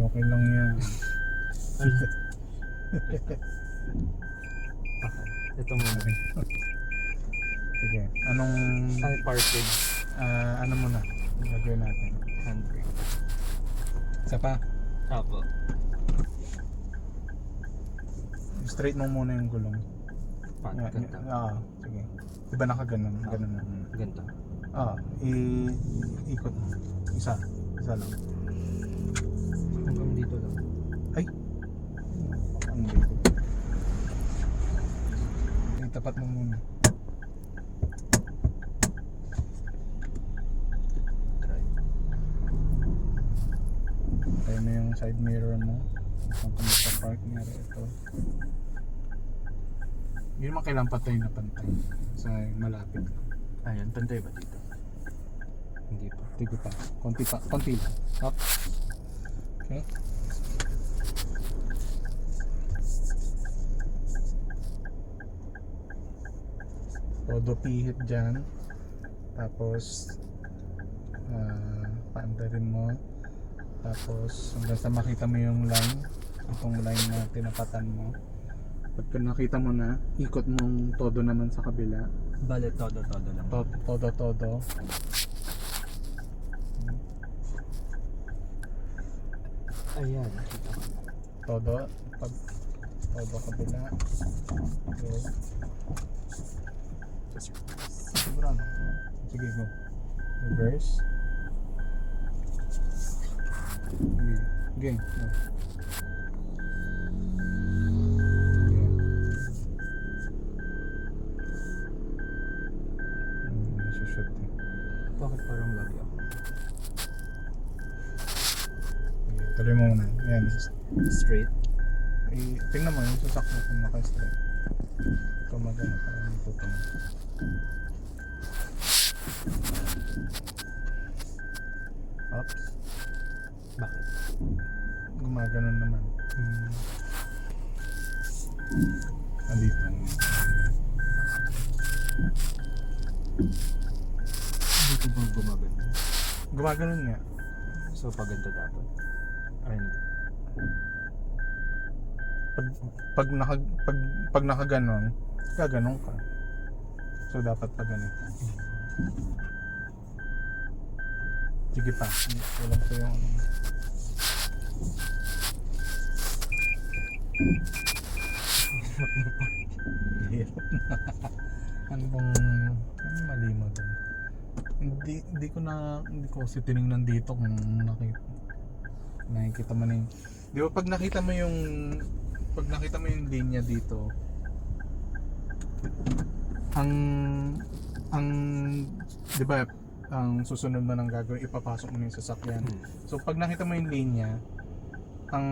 okay lang yan. Okay. Ito muna. Sige, anong Ay, parking. ano muna gagawin natin? Handbrake. Isa pa, Apo. straight mo muna yung gulong. Ganda. Sige. Diba nakaganon? Ganon na. Ganda. Ikot mo. Isa lang. Hanggang dito lang. Ay! Ang dito. Tapat mo muna. Drive. Tayo mo yung side mirror mo. Kung sa park niya ito. Hindi naman kailangan patay na pantay. Sa malapit. Ayan, pantay ba dito? Hindi pa. Tigo pa. Konti lang. Up. Okay. Todo pihit dyan. Tapos paandarin mo. Tapos hanggang sa makita mo yung line. Itong line na tinapatan mo. Pagka nakita mo na, ikot mong todo naman sa kabila. Bale, todo lang. Todo. Ayan, nakita ko. Todo. Todo kabila. Go. Sobrang. Sige, go. Reverse. Sige. Go. Shoot eh. Bakit parang lagi ako? Tuloy mo muna. Yan. Straight? Tingnan mo yung sasakmo kung naka-straight. Ito magana parang ito. Oops. Bakit? Gumaganon naman. Andito. Dito bang gumagano? Gumaganon nga. So, paganda dapat? Ay, hindi. Pag nakaganon, gaganon ka. So dapat pa ganito. Sige pa. Alam ko yung hirap na. Ano bang mali mo dun? Hindi ko kasi tinignan dito kung nakikita mo na yung, di ba pag nakita mo yung linya dito, ang di ba ang susunod mo nang gagawin, ipapasok mo yung sasakyan. So pag nakita mo yung linya, ang